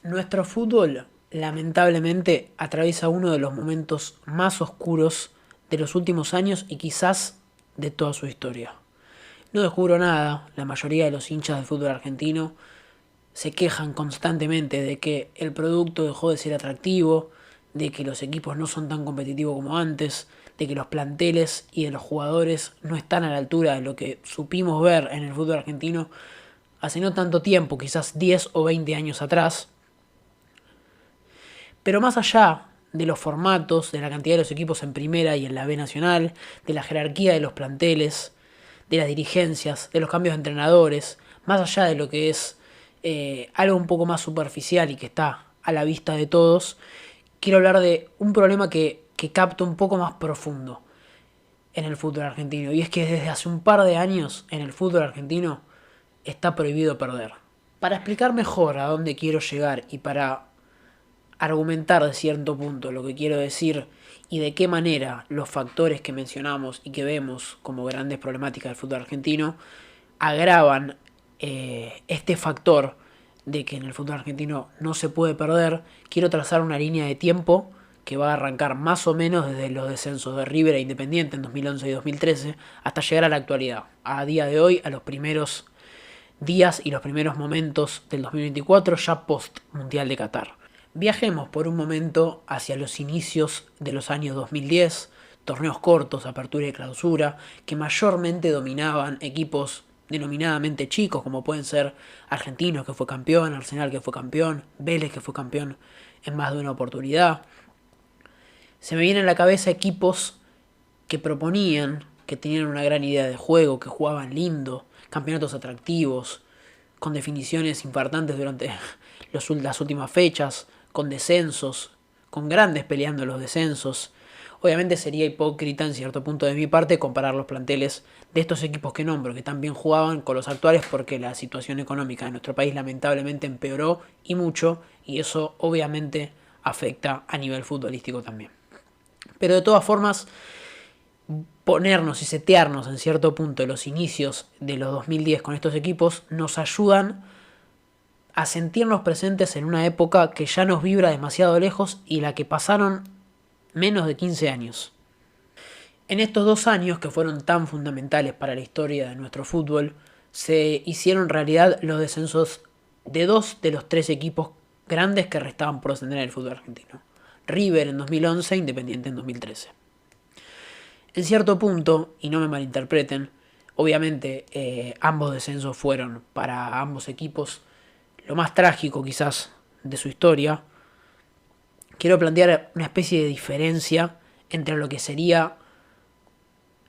Nuestro fútbol, lamentablemente, atraviesa uno de los momentos más oscuros de los últimos años y quizás de toda su historia. No descubro nada, la mayoría de los hinchas del fútbol argentino se quejan constantemente de que el producto dejó de ser atractivo, de que los equipos no son tan competitivos como antes, de que los planteles y de los jugadores no están a la altura de lo que supimos ver en el fútbol argentino hace no tanto tiempo, quizás 10 o 20 años atrás. Pero más allá de los formatos, de la cantidad de los equipos en primera y en la B nacional, de la jerarquía de los planteles, de las dirigencias, de los cambios de entrenadores, más allá de lo que es algo un poco más superficial y que está a la vista de todos, quiero hablar de un problema que capto un poco más profundo en el fútbol argentino. Y es que desde hace un par de años en el fútbol argentino está prohibido perder. Para explicar mejor a dónde quiero llegar y para argumentar de cierto punto lo que quiero decir y de qué manera los factores que mencionamos y que vemos como grandes problemáticas del fútbol argentino agravan este factor de que en el fútbol argentino no se puede perder, quiero trazar una línea de tiempo que va a arrancar más o menos desde los descensos de River e Independiente en 2011 y 2013 hasta llegar a la actualidad, a día de hoy, a los primeros días y los primeros momentos del 2024 ya post Mundial de Qatar. Viajemos por un momento hacia los inicios de los años 2010, torneos cortos, apertura y clausura, que mayormente dominaban equipos denominadamente chicos, como pueden ser Argentinos, que fue campeón, Arsenal, que fue campeón, Vélez, que fue campeón en más de una oportunidad. Se me vienen a la cabeza equipos que proponían, que tenían una gran idea de juego, que jugaban lindo, campeonatos atractivos, con definiciones importantes durante las últimas fechas, con descensos, con grandes peleando los descensos. Obviamente sería hipócrita en cierto punto de mi parte comparar los planteles de estos equipos que nombro, que también jugaban, con los actuales, porque la situación económica de nuestro país lamentablemente empeoró y mucho, y eso obviamente afecta a nivel futbolístico también. Pero de todas formas, ponernos y setearnos en cierto punto los inicios de los 2010 con estos equipos nos ayudan a sentirnos presentes en una época que ya nos vibra demasiado lejos y la que pasaron menos de 15 años. En estos 2 años que fueron tan fundamentales para la historia de nuestro fútbol, se hicieron realidad los descensos de 2 de los 3 equipos grandes que restaban por ascender en el fútbol argentino. River en 2011, Independiente en 2013. En cierto punto, y no me malinterpreten, obviamente ambos descensos fueron para ambos equipos lo más trágico quizás de su historia. Quiero plantear una especie de diferencia entre lo que sería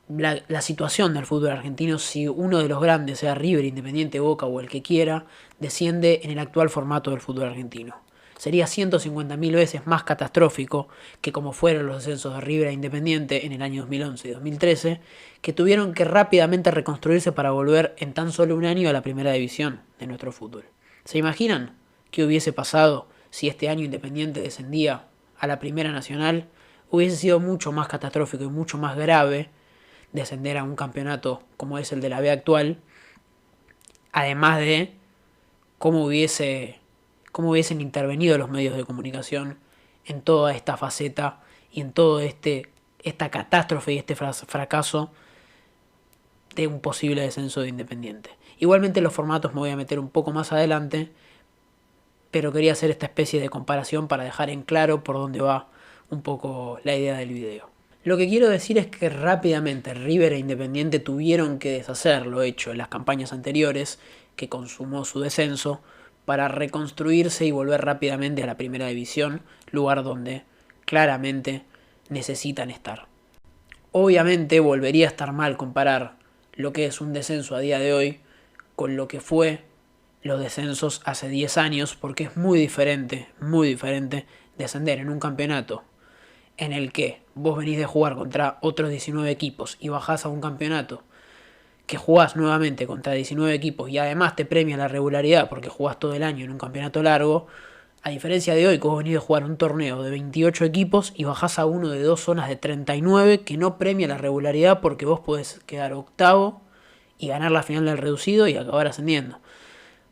la situación del fútbol argentino si uno de los grandes, sea River, Independiente, Boca o el que quiera, desciende en el actual formato del fútbol argentino. Sería 150.000 veces más catastrófico que como fueron los descensos de River e Independiente en el año 2011 y 2013, que tuvieron que rápidamente reconstruirse para volver en tan solo un año a la primera división de nuestro fútbol. ¿Se imaginan qué hubiese pasado si este año Independiente descendía a la Primera Nacional? Hubiese sido mucho más catastrófico y mucho más grave descender a un campeonato como es el de la B actual, además de cómo hubiesen intervenido los medios de comunicación en toda esta faceta y en todo esta catástrofe y este fracaso de un posible descenso de Independiente. Igualmente los formatos me voy a meter un poco más adelante, pero quería hacer esta especie de comparación para dejar en claro por dónde va un poco la idea del video. Lo que quiero decir es que rápidamente River e Independiente tuvieron que deshacer lo hecho en las campañas anteriores, que consumó su descenso, para reconstruirse y volver rápidamente a la primera división, lugar donde claramente necesitan estar. Obviamente volvería a estar mal comparar lo que es un descenso a día de hoy con lo que fue los descensos hace 10 años, porque es muy diferente descender en un campeonato en el que vos venís de jugar contra otros 19 equipos y bajás a un campeonato que jugás nuevamente contra 19 equipos y además te premia la regularidad porque jugás todo el año en un campeonato largo, a diferencia de hoy que vos venís de jugar un torneo de 28 equipos y bajás a uno de 2 zonas de 39 que no premia la regularidad porque vos podés quedar octavo y ganar la final del reducido y acabar ascendiendo.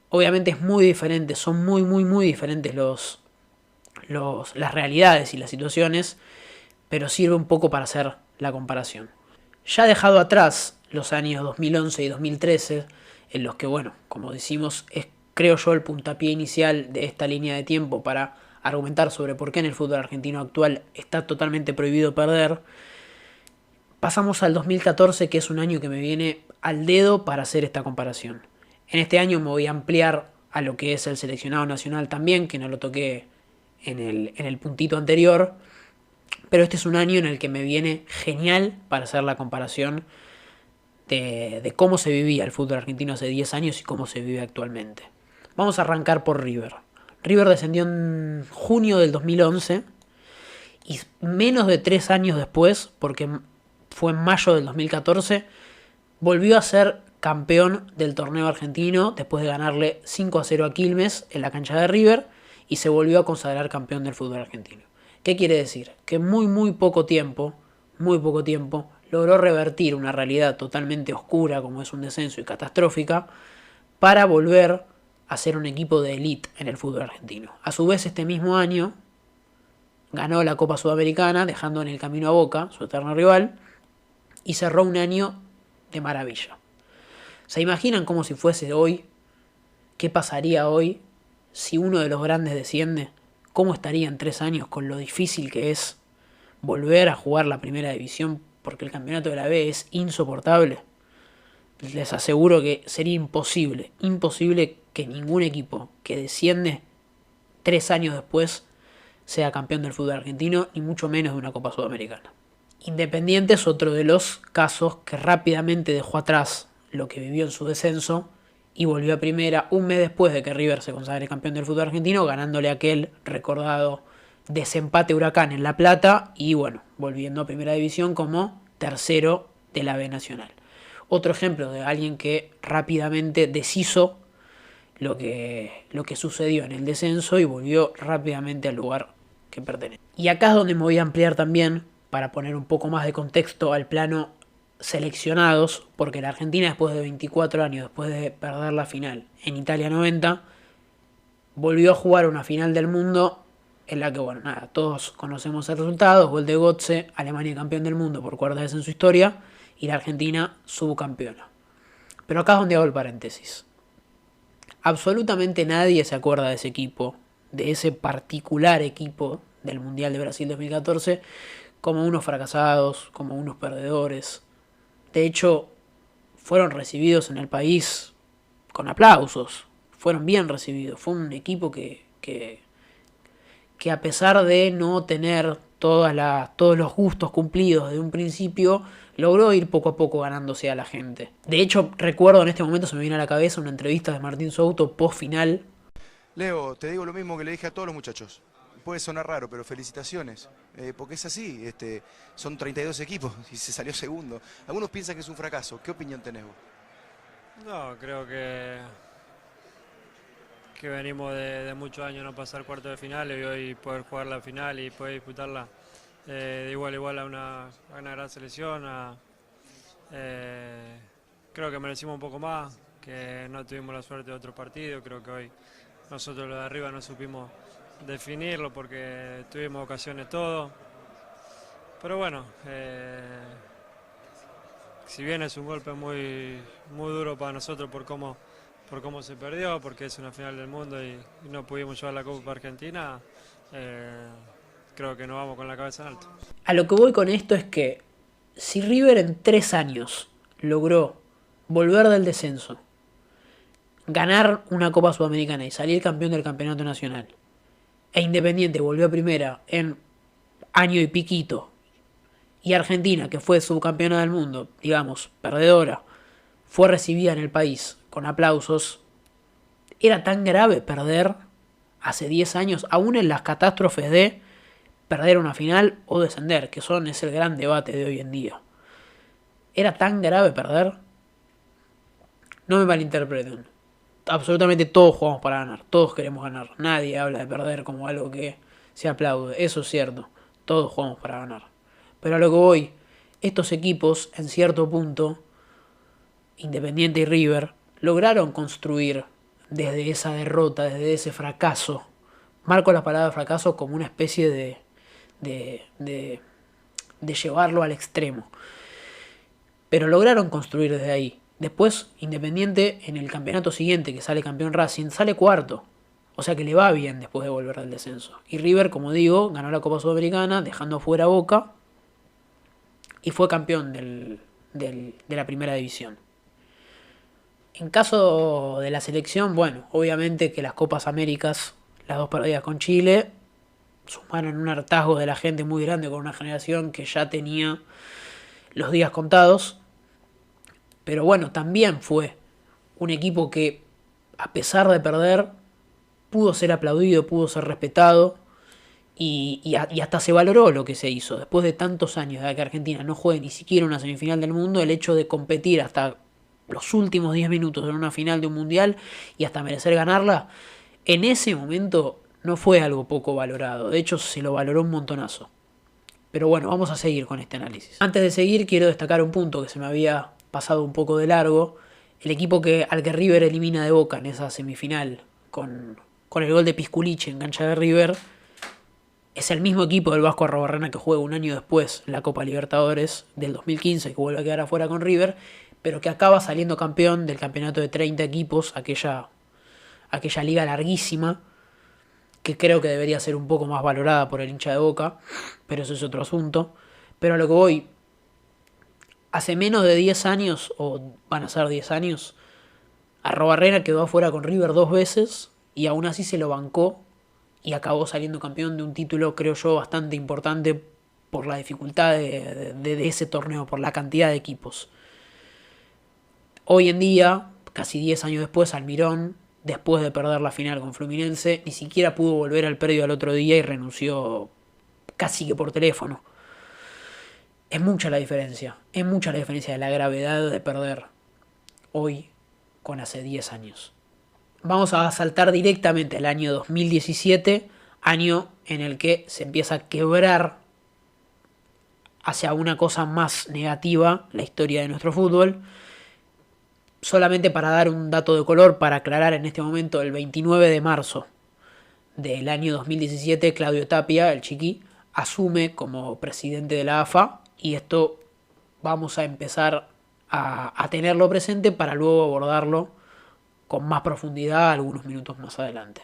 Obviamente es muy diferente, son muy, muy, muy diferentes las realidades y las situaciones, pero sirve un poco para hacer la comparación. Ya dejado atrás los años 2011 y 2013, en los que, bueno, como decimos, es creo yo el puntapié inicial de esta línea de tiempo para argumentar sobre por qué en el fútbol argentino actual está totalmente prohibido perder, pasamos al 2014, que es un año que me viene al dedo para hacer esta comparación. En este año me voy a ampliar a lo que es el seleccionado nacional también, que no lo toqué en el puntito anterior, pero este es un año en el que me viene genial para hacer la comparación de cómo se vivía el fútbol argentino hace 10 años y cómo se vive actualmente. Vamos a arrancar por River. River descendió en junio del 2011 y menos de 3 años después, porque fue en mayo del 2014, volvió a ser campeón del torneo argentino después de ganarle 5-0 a Quilmes en la cancha de River y se volvió a consagrar campeón del fútbol argentino. ¿Qué quiere decir? Que en muy poco tiempo, logró revertir una realidad totalmente oscura como es un descenso y catastrófica para volver a ser un equipo de élite en el fútbol argentino. A su vez, este mismo año ganó la Copa Sudamericana, dejando en el camino a Boca, su eterno rival, y cerró un año de maravilla. ¿Se imaginan como si fuese hoy? ¿Qué pasaría hoy si uno de los grandes desciende? ¿Cómo estaría en 3 años con lo difícil que es volver a jugar la primera división? Porque el campeonato de la B es insoportable. Les aseguro que sería imposible que ningún equipo que desciende 3 años después sea campeón del fútbol argentino, ni mucho menos de una Copa Sudamericana. Independiente es otro de los casos que rápidamente dejó atrás lo que vivió en su descenso y volvió a primera un mes después de que River se consagre campeón del fútbol argentino, ganándole aquel recordado desempate Huracán en La Plata y bueno, volviendo a primera división como tercero de la B Nacional. Otro ejemplo de alguien que rápidamente deshizo lo que sucedió en el descenso y volvió rápidamente al lugar que pertenece. Y acá es donde me voy a ampliar también para poner un poco más de contexto al plano seleccionados, porque la Argentina después de 24 años, después de perder la final en Italia 90, volvió a jugar una final del mundo en la que, bueno, nada, todos conocemos el resultado, gol de Götze, Alemania campeón del mundo por cuarta vez en su historia, y la Argentina subcampeona. Pero acá es donde hago el paréntesis. Absolutamente nadie se acuerda de ese equipo, de ese particular equipo del Mundial de Brasil 2014, como unos fracasados, como unos perdedores. De hecho, fueron recibidos en el país con aplausos, fueron bien recibidos. Fue un equipo que a pesar de no tener todos los gustos cumplidos de un principio, logró ir poco a poco ganándose a la gente. De hecho, recuerdo en este momento, se me viene a la cabeza una entrevista de Martín Souto post final. Leo, te digo lo mismo que le dije a todos los muchachos. Puede sonar raro, pero felicitaciones, porque es así, son 32 equipos y se salió segundo. Algunos piensan que es un fracaso. ¿Qué opinión tenés vos? No, creo que venimos de muchos años no pasar cuartos de final y hoy poder jugar la final y poder disputarla de igual a igual a una gran selección. Creo que merecimos un poco más, que no tuvimos la suerte de otro partido. Creo que hoy nosotros los de arriba no supimos definirlo porque tuvimos ocasiones todo. Pero bueno, si bien es un golpe muy duro para nosotros por cómo se perdió, porque es una final del mundo y no pudimos llevar la Copa Argentina, creo que nos vamos con la cabeza en alto. A lo que voy con esto es que si River en 3 años logró volver del descenso, ganar una Copa Sudamericana y salir campeón del campeonato nacional, e Independiente volvió a primera en año y piquito, y Argentina, que fue subcampeona del mundo, digamos, perdedora, fue recibida en el país con aplausos, era tan grave perder hace 10 años, aún en las catástrofes de perder una final o descender, que es el gran debate de hoy en día. Era tan grave perder. No me malinterpreten. Absolutamente todos jugamos para ganar, todos queremos ganar. Nadie habla de perder como algo que se aplaude, eso es cierto. Todos jugamos para ganar. Pero a lo que voy, estos equipos, en cierto punto, Independiente y River, lograron construir desde esa derrota, desde ese fracaso. Marco la palabra fracaso como una especie de llevarlo al extremo. Pero lograron construir desde ahí. Después, Independiente, en el campeonato siguiente, que sale campeón Racing, sale cuarto. O sea que le va bien después de volver del descenso. Y River, como digo, ganó la Copa Sudamericana, dejando fuera a Boca. Y fue campeón de la primera división. En caso de la selección, bueno, obviamente que las Copas Américas, las dos perdidas con Chile, sumaron un hartazgo de la gente muy grande con una generación que ya tenía los días contados. Pero bueno, también fue un equipo que, a pesar de perder, pudo ser aplaudido, pudo ser respetado y hasta se valoró lo que se hizo. Después de tantos años de que Argentina no juegue ni siquiera una semifinal del mundo, el hecho de competir hasta los últimos 10 minutos en una final de un mundial y hasta merecer ganarla, en ese momento no fue algo poco valorado. De hecho, se lo valoró un montonazo. Pero bueno, vamos a seguir con este análisis. Antes de seguir, quiero destacar un punto que se me había pasado un poco de largo. El equipo al que River elimina de Boca en esa semifinal con el gol de Pisculichi en cancha de River es el mismo equipo del Vasco Arrobarrena que juega un año después la Copa Libertadores del 2015, que vuelve a quedar afuera con River, pero que acaba saliendo campeón del campeonato de 30 equipos, aquella liga larguísima, que creo que debería ser un poco más valorada por el hincha de Boca, pero eso es otro asunto. Pero a lo que voy, hace menos de 10 años, o van a ser 10 años, Arrobarrena quedó afuera con River 2 veces y aún así se lo bancó y acabó saliendo campeón de un título, creo yo, bastante importante por la dificultad de ese torneo, por la cantidad de equipos. Hoy en día, casi 10 años después, Almirón, después de perder la final con Fluminense, ni siquiera pudo volver al predio al otro día y renunció casi que por teléfono. Es mucha la diferencia de la gravedad de perder hoy con hace 10 años. Vamos a saltar directamente al año 2017, año en el que se empieza a quebrar hacia una cosa más negativa la historia de nuestro fútbol. Solamente para dar un dato de color, para aclarar en este momento, el 29 de marzo del año 2017, Claudio Tapia, el Chiqui, asume como presidente de la AFA y esto vamos a empezar a tenerlo presente para luego abordarlo con más profundidad algunos minutos más adelante.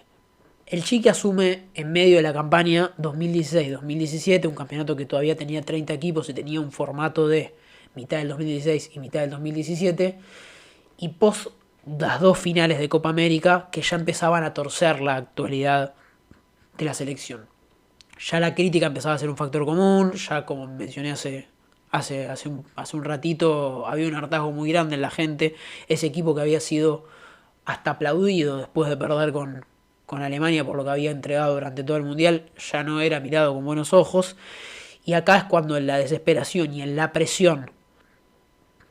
El Chiqui asume en medio de la campaña 2016-2017, un campeonato que todavía tenía 30 equipos y tenía un formato de mitad del 2016 y mitad del 2017, y post las dos finales de Copa América que ya empezaban a torcer la actualidad de la selección. Ya la crítica empezaba a ser un factor común, ya como mencioné hace un ratito, había un hartazgo muy grande en la gente. Ese equipo que había sido hasta aplaudido después de perder con Alemania por lo que había entregado durante todo el Mundial, ya no era mirado con buenos ojos. Y acá es cuando en la desesperación y en la presión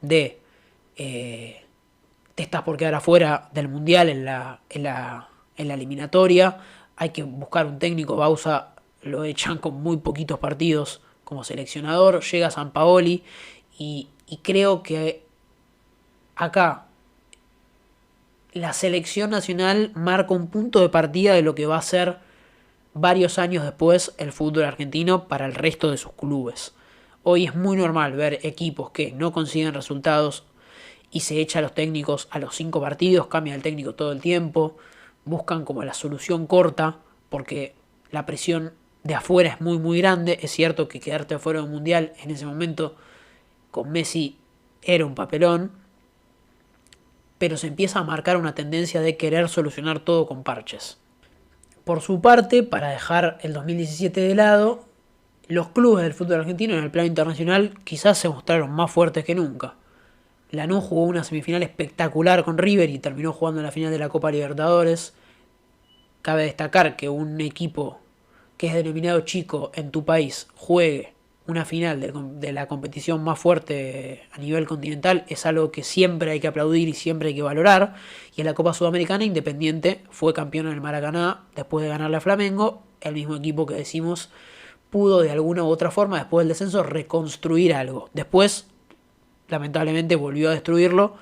de te estás por quedar afuera del Mundial en la eliminatoria, hay que buscar un técnico. Bausa lo echan con muy poquitos partidos como seleccionador, llega Sampaoli y creo que acá la selección nacional marca un punto de partida de lo que va a ser varios años después el fútbol argentino para el resto de sus clubes. Hoy es muy normal ver equipos que no consiguen resultados y se echa a los técnicos a los 5 partidos, cambia el técnico todo el tiempo, buscan como la solución corta porque la presión de afuera es muy muy grande. Es cierto que quedarte afuera de un mundial en ese momento con Messi era un papelón, pero se empieza a marcar una tendencia de querer solucionar todo con parches. Por su parte, para dejar el 2017 de lado, los clubes del fútbol argentino en el plano internacional quizás se mostraron más fuertes que nunca. Lanús jugó una semifinal espectacular con River y terminó jugando en la final de la Copa Libertadores. Cabe destacar que un equipo que es denominado chico en tu país juegue una final de la competición más fuerte a nivel continental es algo que siempre hay que aplaudir y siempre hay que valorar. Y en la Copa Sudamericana, Independiente fue campeón en el Maracaná después de ganarle a Flamengo, el mismo equipo que decimos pudo de alguna u otra forma después del descenso reconstruir algo. Después, lamentablemente, volvió a destruirlo,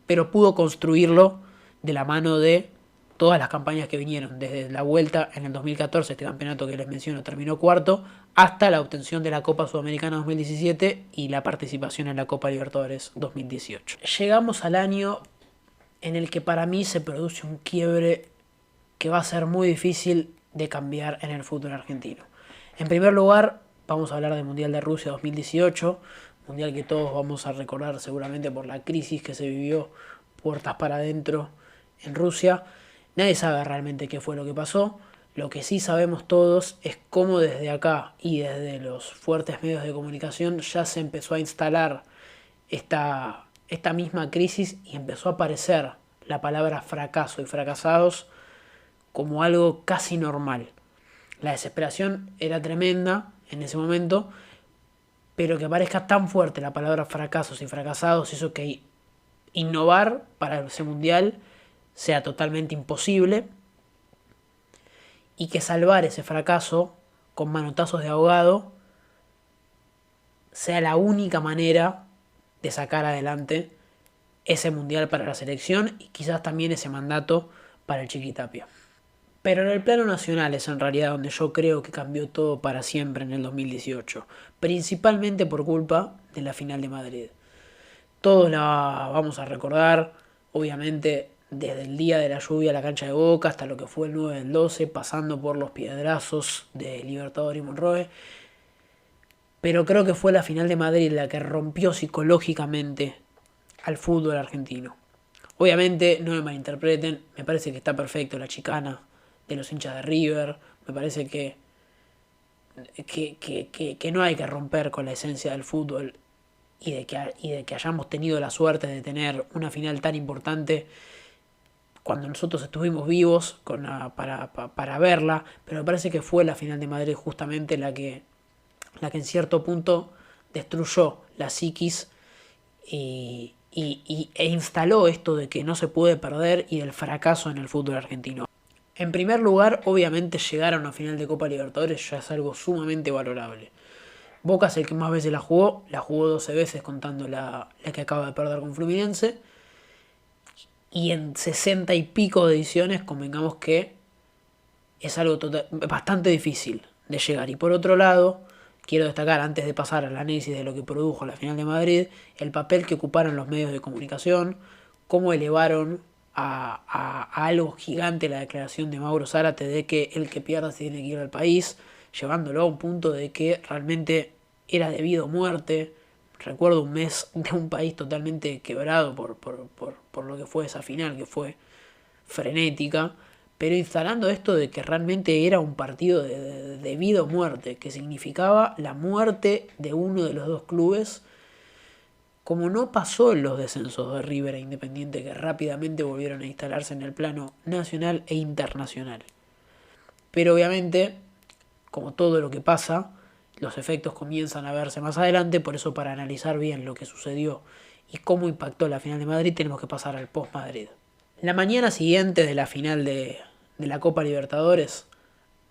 pero pudo construirlo de la mano de todas las campañas que vinieron, desde la vuelta en el 2014, este campeonato que les menciono terminó cuarto, hasta la obtención de la Copa Sudamericana 2017 y la participación en la Copa Libertadores 2018. Llegamos al año en el que para mí se produce un quiebre que va a ser muy difícil de cambiar en el fútbol argentino. En primer lugar, vamos a hablar del Mundial de Rusia 2018, mundial que todos vamos a recordar seguramente por la crisis que se vivió puertas para adentro en Rusia. Nadie sabe realmente qué fue lo que pasó. Lo que sí sabemos todos es cómo desde acá y desde los fuertes medios de comunicación ya se empezó a instalar esta misma crisis y empezó a aparecer la palabra fracaso y fracasados como algo casi normal. La desesperación era tremenda en ese momento, pero que aparezca tan fuerte la palabra fracasos y fracasados hizo que innovar para ese mundial sea totalmente imposible y que salvar ese fracaso con manotazos de ahogado sea la única manera de sacar adelante ese mundial para la selección y quizás también ese mandato para el Chiqui Tapia. Pero en el plano nacional es en realidad donde yo creo que cambió todo para siempre en el 2018, principalmente por culpa de la final de Madrid. Todos la vamos a recordar, obviamente, desde el día de la lluvia a la cancha de Boca hasta lo que fue el 9 del 12, pasando por los piedrazos de Libertador y Monroe. Pero creo que fue la final de Madrid la que rompió psicológicamente al fútbol argentino. Obviamente, no me malinterpreten, me parece que está perfecto la chicana de los hinchas de River, me parece que no hay que romper con la esencia del fútbol y de que hayamos tenido la suerte de tener una final tan importante cuando nosotros estuvimos vivos para verla, pero me parece que fue la final de Madrid justamente la que en cierto punto destruyó la psiquis e instaló esto de que no se puede perder y del fracaso en el fútbol argentino. En primer lugar, obviamente llegar a una final de Copa Libertadores ya es algo sumamente valorable. Boca es el que más veces la jugó 12 veces contando la que acaba de perder con Fluminense. Y en 60 y pico de ediciones convengamos que es algo bastante difícil de llegar. Y por otro lado, quiero destacar, antes de pasar al análisis de lo que produjo la final de Madrid, el papel que ocuparon los medios de comunicación, cómo elevaron a algo gigante la declaración de Mauro Zárate de que el que pierda se tiene que ir al país, llevándolo a un punto de que realmente era debido a muerte. Recuerdo un mes de un país totalmente quebrado por lo que fue esa final, que fue frenética, pero instalando esto de que realmente era un partido de vida o muerte, que significaba la muerte de uno de los dos clubes, como no pasó en los descensos de River e Independiente, que rápidamente volvieron a instalarse en el plano nacional e internacional. Pero obviamente, como todo lo que pasa, los efectos comienzan a verse más adelante, por eso para analizar bien lo que sucedió y cómo impactó la final de Madrid tenemos que pasar al post-Madrid. La mañana siguiente de la final de la Copa Libertadores,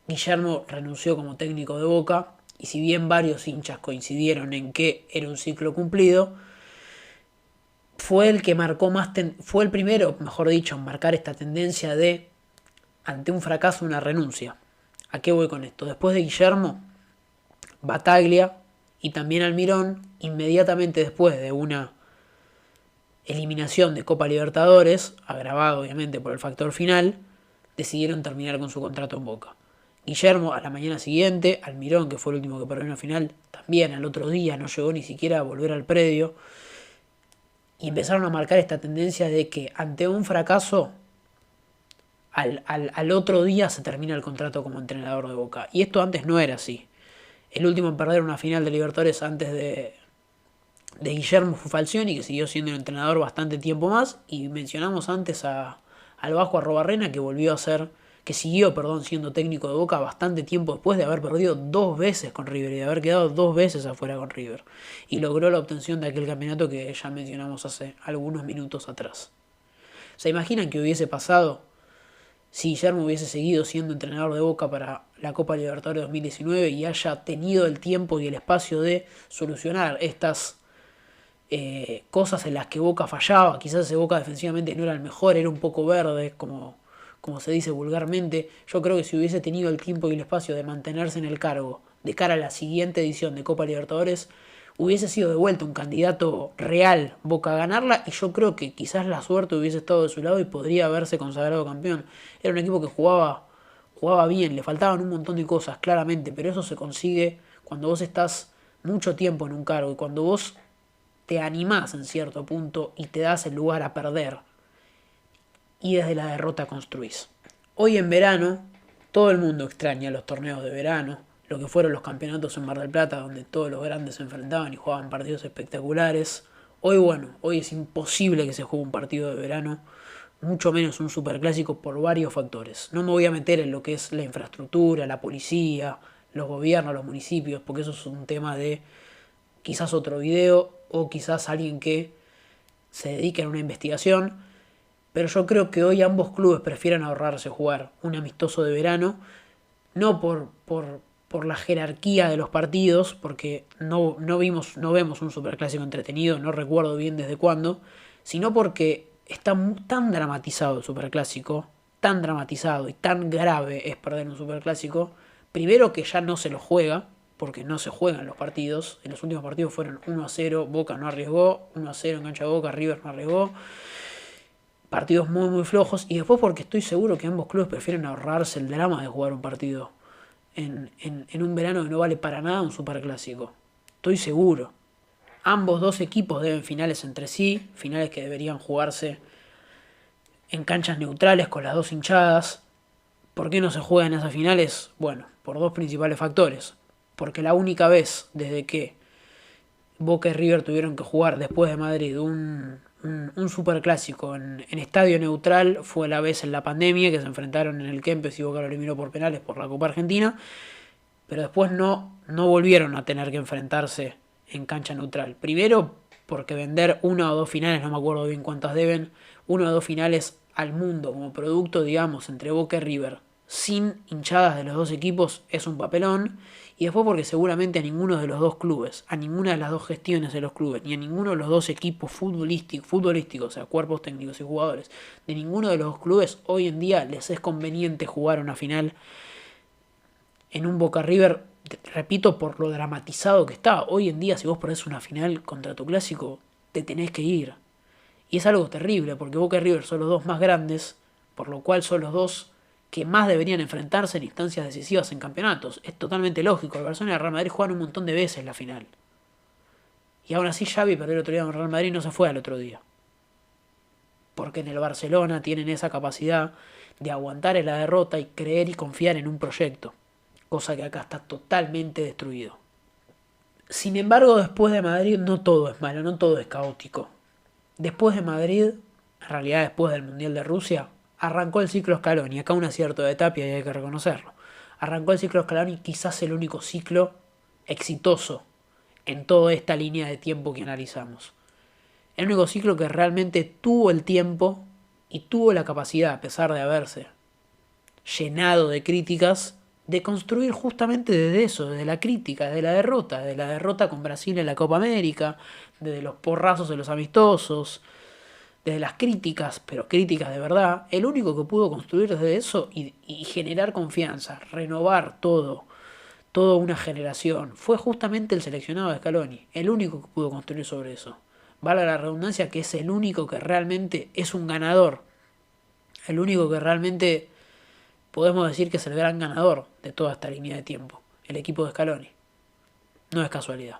Guillermo renunció como técnico de Boca y si bien varios hinchas coincidieron en que era un ciclo cumplido, fue el que marcó fue el primero, mejor dicho, en marcar esta tendencia de ante un fracaso una renuncia. ¿A qué voy con esto? Después de Guillermo, Bataglia y también Almirón, inmediatamente después de una eliminación de Copa Libertadores, agravado obviamente por el factor final, decidieron terminar con su contrato en Boca. Guillermo a la mañana siguiente, Almirón, que fue el último que perdió en la final, también al otro día no llegó ni siquiera a volver al predio, y empezaron a marcar esta tendencia de que ante un fracaso, al otro día se termina el contrato como entrenador de Boca. Y esto antes no era así. El último en perder una final de Libertadores antes de Guillermo fue Falcioni, que siguió siendo el entrenador bastante tiempo más. Y mencionamos antes al Vasco Arrobarrena, que siguió siendo técnico de Boca bastante tiempo después de haber perdido 2 veces con River y de haber quedado 2 veces afuera con River. Y logró la obtención de aquel campeonato que ya mencionamos hace algunos minutos atrás. ¿Se imaginan qué hubiese pasado si Guillermo hubiese seguido siendo entrenador de Boca para la Copa Libertadores 2019 y haya tenido el tiempo y el espacio de solucionar estas cosas en las que Boca fallaba? Quizás ese Boca defensivamente no era el mejor, era un poco verde, como como se dice vulgarmente. Yo creo que si hubiese tenido el tiempo y el espacio de mantenerse en el cargo de cara a la siguiente edición de Copa Libertadores, hubiese sido de vuelta un candidato real Boca a ganarla, y yo creo que quizás la suerte hubiese estado de su lado y podría haberse consagrado campeón. Era un equipo que jugaba bien, le faltaban un montón de cosas, claramente, pero eso se consigue cuando vos estás mucho tiempo en un cargo y cuando vos te animás en cierto punto y te das el lugar a perder y desde la derrota construís. Hoy en verano todo el mundo extraña los torneos de verano, lo que fueron los campeonatos en Mar del Plata, donde todos los grandes se enfrentaban y jugaban partidos espectaculares. Hoy es imposible que se juegue un partido de verano, mucho menos un superclásico, por varios factores. No me voy a meter en lo que es la infraestructura, la policía, los gobiernos, los municipios, porque eso es un tema de quizás otro video o quizás alguien que se dedique a una investigación. Pero yo creo que hoy ambos clubes prefieren ahorrarse jugar un amistoso de verano, no por la jerarquía de los partidos, porque no vemos un superclásico entretenido, no recuerdo bien desde cuándo, sino porque está tan dramatizado el superclásico, tan dramatizado y tan grave es perder un superclásico. Primero, que ya no se lo juega, porque no se juegan los partidos. En los últimos partidos fueron 1-0, Boca no arriesgó, 1-0 en cancha de Boca, River no arriesgó. Partidos muy muy flojos. Y después porque estoy seguro que ambos clubes prefieren ahorrarse el drama de jugar un partido en un verano que no vale para nada un superclásico. Estoy seguro. Ambos dos equipos deben finales entre sí, finales que deberían jugarse en canchas neutrales con las dos hinchadas. ¿Por qué no se juegan esas finales? Bueno, por dos principales factores. Porque la única vez desde que Boca y River tuvieron que jugar después de Madrid un superclásico en estadio neutral fue la vez en la pandemia que se enfrentaron en el Kempes y Boca lo eliminó por penales por la Copa Argentina, pero después no volvieron a tener que enfrentarse en cancha neutral. Primero porque vender una o dos finales, no me acuerdo bien cuántas deben, una o dos finales al mundo como producto, digamos, entre Boca y River, sin hinchadas de los dos equipos, es un papelón. Y después porque seguramente a ninguno de los dos clubes, a ninguna de las dos gestiones de los clubes, ni a ninguno de los dos equipos futbolísticos, o sea, cuerpos técnicos y jugadores, de ninguno de los dos clubes hoy en día les es conveniente jugar una final en un Boca River, repito, por lo dramatizado que está. Hoy en día, si vos perdés una final contra tu clásico, te tenés que ir. Y es algo terrible, porque Boca y River son los dos más grandes, por lo cual son los dos que más deberían enfrentarse en instancias decisivas en campeonatos. Es totalmente lógico. El Barcelona y el Real Madrid juegan un montón de veces la final. Y aún así Xavi perdió el otro día con el Real Madrid y no se fue al otro día. Porque en el Barcelona tienen esa capacidad de aguantar en la derrota y creer y confiar en un proyecto. Cosa que acá está totalmente destruido. Sin embargo, después de Madrid no todo es malo, no todo es caótico. Después de Madrid, en realidad después del Mundial de Rusia, arrancó el ciclo Scaloni. Acá un acierto de Tapia y hay que reconocerlo. Arrancó el ciclo Scaloni, quizás el único ciclo exitoso en toda esta línea de tiempo que analizamos. El único ciclo que realmente tuvo el tiempo y tuvo la capacidad, a pesar de haberse llenado de críticas, de construir justamente desde eso, desde la crítica, desde la derrota con Brasil en la Copa América, desde los porrazos en los amistosos, desde las críticas, pero críticas de verdad. El único que pudo construir desde eso y generar confianza, renovar toda una generación, fue justamente el seleccionado de Scaloni. El único que pudo construir sobre eso. Valga la redundancia, que es el único que realmente es un ganador. El único que realmente podemos decir que es el gran ganador de toda esta línea de tiempo. El equipo de Scaloni. No es casualidad.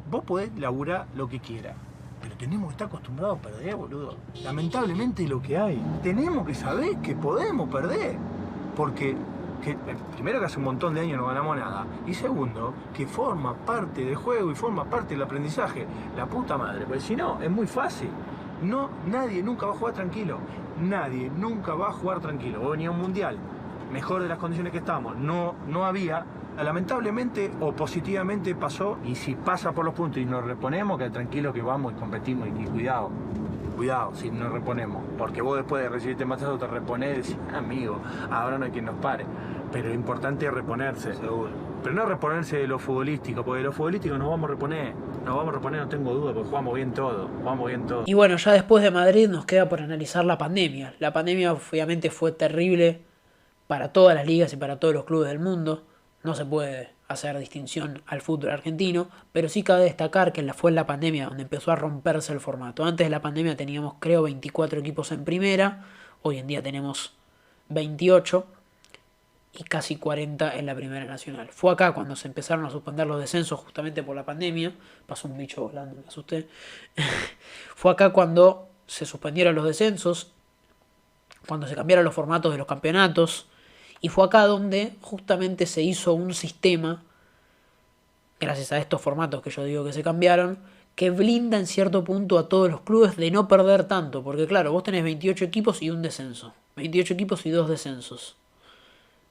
Vos podés laburar lo que quieras, pero tenemos que estar acostumbrados a perder, boludo. Lamentablemente lo que hay. Tenemos que saber que podemos perder. Porque, primero, que hace un montón de años no ganamos nada. Y segundo, que forma parte del juego y forma parte del aprendizaje. La puta madre, porque si no, es muy fácil. Nadie nunca va a jugar tranquilo. Nadie nunca va a jugar tranquilo. Vos venía a un mundial, mejor de las condiciones que estamos. No había. Lamentablemente o positivamente pasó, y si pasa por los puntos y nos reponemos, que tranquilo que vamos y competimos, y cuidado si nos reponemos, porque vos después de recibirte matazo te reponés y decís, amigo, ahora no hay quien nos pare, pero lo importante es reponerse. Seguro. Pero no reponerse de lo futbolístico, porque de lo futbolístico nos vamos a reponer, nos vamos a reponer, no tengo duda, porque jugamos bien todo. Y bueno, ya después de Madrid nos queda por analizar la pandemia. La pandemia obviamente fue terrible para todas las ligas y para todos los clubes del mundo. No se puede hacer distinción al fútbol argentino, pero sí cabe destacar que fue en la pandemia donde empezó a romperse el formato. Antes de la pandemia teníamos, creo, 24 equipos en primera, hoy en día tenemos 28 y casi 40 en la Primera Nacional. Fue acá cuando se empezaron a suspender los descensos justamente por la pandemia. Pasó un bicho volando, me asusté. Fue acá cuando se suspendieron los descensos, cuando se cambiaron los formatos de los campeonatos, y fue acá donde justamente se hizo un sistema, gracias a estos formatos que yo digo que se cambiaron, que blinda en cierto punto a todos los clubes de no perder tanto. Porque claro, vos tenés 28 equipos y un descenso. 28 equipos y 2 descensos.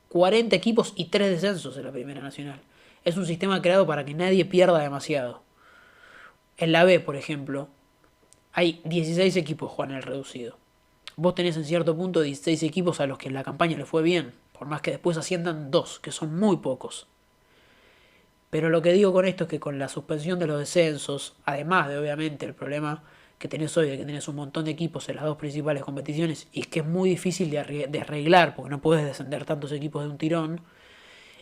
40 equipos y 3 descensos en la Primera Nacional. Es un sistema creado para que nadie pierda demasiado. En la B, por ejemplo, hay 16 equipos juegan el reducido. Vos tenés en cierto punto 16 equipos a los que en la campaña les fue bien, por más que después asciendan 2, que son muy pocos. Pero lo que digo con esto es que con la suspensión de los descensos, además de obviamente el problema que tenés hoy de que tenés un montón de equipos en las dos principales competiciones y que es muy difícil de arreglar porque no podés descender tantos equipos de un tirón,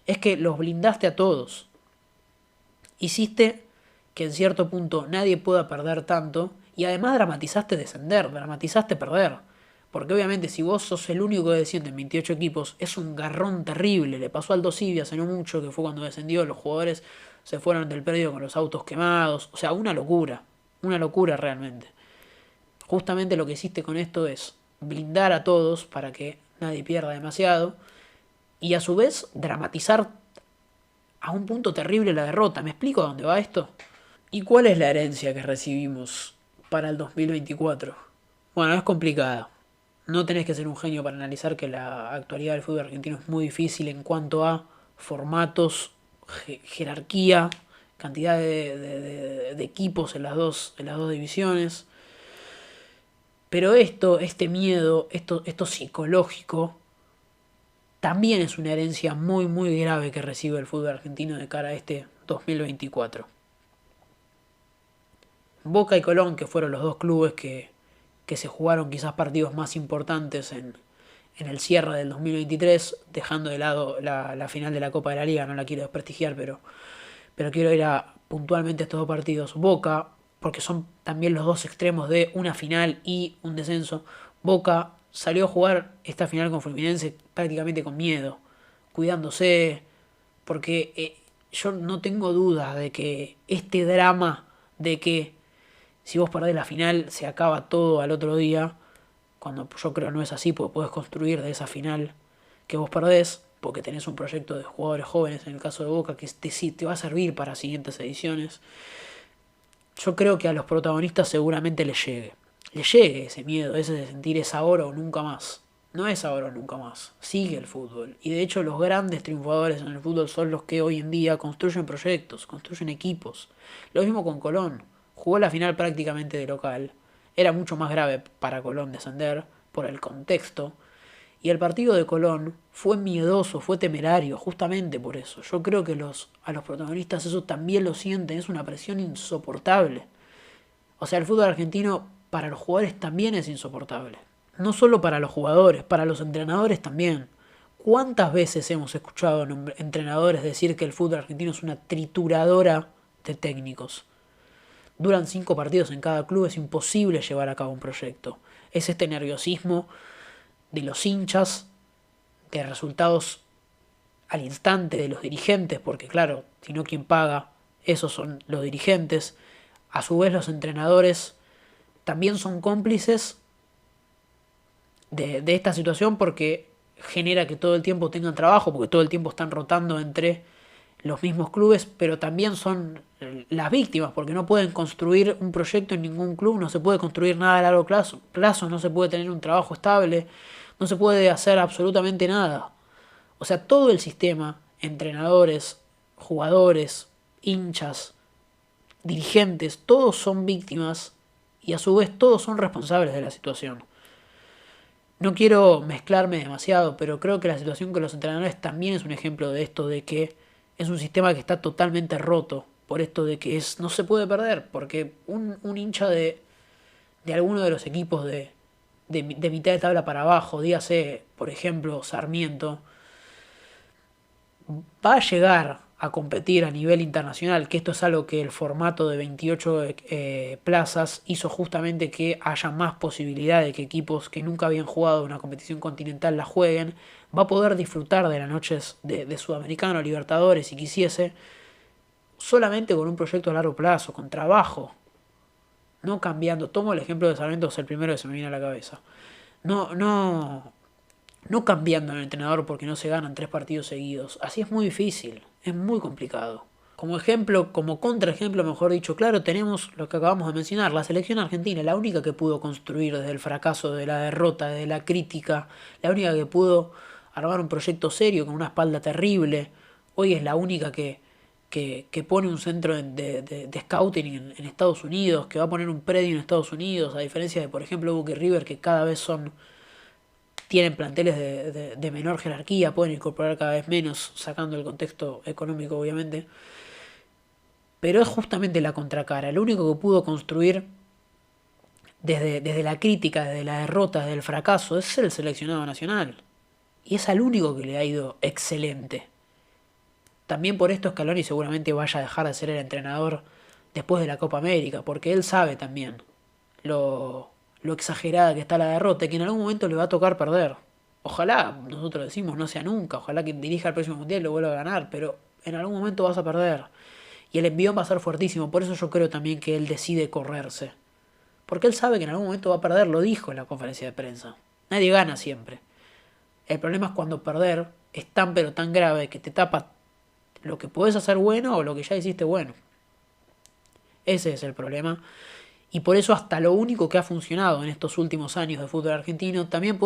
es que los blindaste a todos. Hiciste que en cierto punto nadie pueda perder tanto y además dramatizaste descender, dramatizaste perder. Porque obviamente si vos sos el único que desciende en 28 equipos, es un garrón terrible. Le pasó al Aldo Civi hace no mucho, que fue cuando descendió, los jugadores se fueron del predio con los autos quemados. O sea, una locura realmente. Justamente lo que hiciste con esto es blindar a todos para que nadie pierda demasiado y a su vez dramatizar a un punto terrible la derrota. ¿Me explico a dónde va esto? ¿Y cuál es la herencia que recibimos para el 2024? Bueno, es complicada. No tenés que ser un genio para analizar que la actualidad del fútbol argentino es muy difícil en cuanto a formatos, jerarquía, cantidad de equipos en las dos divisiones. Pero este miedo, esto psicológico, también es una herencia muy muy grave que recibe el fútbol argentino de cara a este 2024. Boca y Colón, que fueron los dos clubes que se jugaron quizás partidos más importantes en el cierre del 2023, dejando de lado la final de la Copa de la Liga, no la quiero desprestigiar, pero quiero ir puntualmente a estos dos partidos. Boca, porque son también los dos extremos de una final y un descenso. Boca salió a jugar esta final con Fluminense prácticamente con miedo, cuidándose, porque yo no tengo dudas de que este drama de que si vos perdés la final se acaba todo al otro día, cuando yo creo no es así, porque podés construir de esa final que vos perdés, porque tenés un proyecto de jugadores jóvenes en el caso de Boca que te va a servir para siguientes ediciones. Yo creo que a los protagonistas seguramente les llegue ese miedo, ese de sentir es ahora o nunca más. No es ahora o nunca más, sigue el fútbol. Y de hecho los grandes triunfadores en el fútbol son los que hoy en día construyen proyectos, construyen equipos. Lo mismo con Colón. Jugó la final prácticamente de local. Era mucho más grave para Colón descender por el contexto. Y el partido de Colón fue miedoso, fue temerario, justamente por eso. Yo creo que a los protagonistas eso también lo sienten, es una presión insoportable. O sea, el fútbol argentino para los jugadores también es insoportable. No solo para los jugadores, para los entrenadores también. ¿Cuántas veces hemos escuchado a entrenadores decir que el fútbol argentino es una trituradora de técnicos? Duran 5 partidos en cada club, es imposible llevar a cabo un proyecto. Es este nerviosismo de los hinchas, de resultados al instante de los dirigentes, porque claro, si no quien paga, esos son los dirigentes. A su vez los entrenadores también son cómplices de esta situación porque genera que todo el tiempo tengan trabajo, porque todo el tiempo están rotando entre los mismos clubes, pero también son las víctimas, porque no pueden construir un proyecto en ningún club, no se puede construir nada a largo plazo, no se puede tener un trabajo estable, no se puede hacer absolutamente nada. O sea, todo el sistema, entrenadores, jugadores, hinchas, dirigentes, todos son víctimas y a su vez todos son responsables de la situación. No quiero mezclarme demasiado, pero creo que la situación con los entrenadores también es un ejemplo de esto, de que es un sistema que está totalmente roto por esto de que no se puede perder, porque un hincha de alguno de los equipos de mitad de tabla para abajo, dígase, por ejemplo, Sarmiento, va a llegar a competir a nivel internacional, que esto es algo que el formato de 28 plazas hizo justamente que haya más posibilidad de que equipos que nunca habían jugado una competición continental la jueguen, va a poder disfrutar de las noches de Sudamericano, Libertadores, si quisiese, solamente con un proyecto a largo plazo, con trabajo, no cambiando. Tomo el ejemplo de Sarmiento, es el primero que se me viene a la cabeza. No cambiando al entrenador porque no se ganan 3 partidos seguidos. Así es muy difícil, es muy complicado. Como ejemplo, como contraejemplo, mejor dicho, claro, tenemos lo que acabamos de mencionar, la selección argentina, la única que pudo construir desde el fracaso, de la derrota, de la crítica, la única que pudo armar un proyecto serio con una espalda terrible. Hoy es la única que pone un centro de scouting en Estados Unidos, que va a poner un predio en Estados Unidos, a diferencia de, por ejemplo, Boca y River, que cada vez tienen planteles de menor jerarquía, pueden incorporar cada vez menos, sacando el contexto económico, obviamente. Pero es justamente la contracara. Lo único que pudo construir desde la crítica, desde la derrota, desde el fracaso, es el seleccionado nacional. Y es al único que le ha ido excelente. También por esto Scaloni seguramente vaya a dejar de ser el entrenador después de la Copa América, porque él sabe también lo exagerada que está la derrota y que en algún momento le va a tocar perder. Ojalá, nosotros decimos, no sea nunca, ojalá que dirija el próximo mundial y lo vuelva a ganar, pero en algún momento vas a perder. Y el envión va a ser fuertísimo, por eso yo creo también que él decide correrse. Porque él sabe que en algún momento va a perder, lo dijo en la conferencia de prensa. Nadie gana siempre. El problema es cuando perder es tan pero tan grave que te tapa lo que podés hacer bueno o lo que ya hiciste bueno. Ese es el problema. Y por eso hasta lo único que ha funcionado en estos últimos años de fútbol argentino también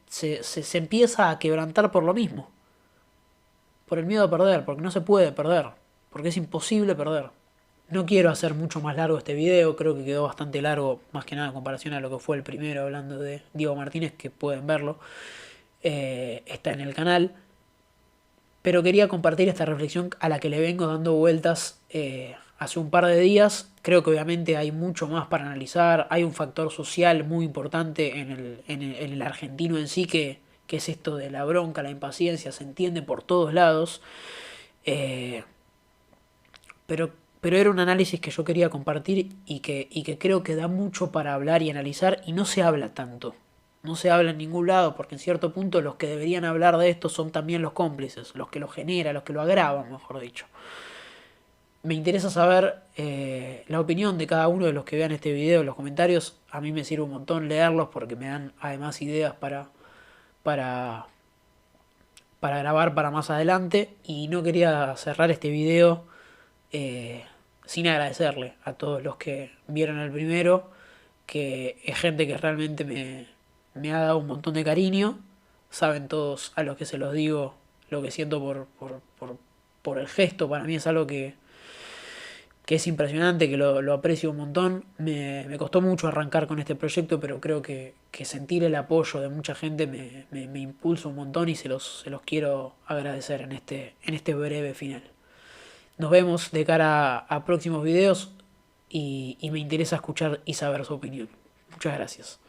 se empieza a quebrantar por lo mismo. Por el miedo a perder, porque no se puede perder. Porque es imposible perder. No quiero hacer mucho más largo este video, creo que quedó bastante largo, más que nada en comparación a lo que fue el primero hablando de Diego Martínez, que pueden verlo. Está en el canal. Pero quería compartir esta reflexión a la que le vengo dando vueltas hace un par de días. Creo que obviamente hay mucho más para analizar. Hay un factor social muy importante en el argentino en sí, que es esto de la bronca, la impaciencia, se entiende por todos lados. Pero era un análisis que yo quería compartir y que creo que da mucho para hablar y analizar, y no se habla tanto. No se habla en ningún lado, porque en cierto punto los que deberían hablar de esto son también los cómplices, los que lo generan, los que lo agravan, mejor dicho. Me interesa saber la opinión de cada uno de los que vean este video en los comentarios. A mí me sirve un montón leerlos porque me dan además ideas para grabar para más adelante. Y no quería cerrar este video sin agradecerle a todos los que vieron el primero, que es gente que realmente me ha dado un montón de cariño. Saben todos a los que se los digo lo que siento por el gesto. Para mí es algo que es impresionante, que lo aprecio un montón. Me costó mucho arrancar con este proyecto, pero creo que sentir el apoyo de mucha gente me impulsa un montón y se los quiero agradecer en este breve final. Nos vemos de cara a próximos videos y me interesa escuchar y saber su opinión. Muchas gracias.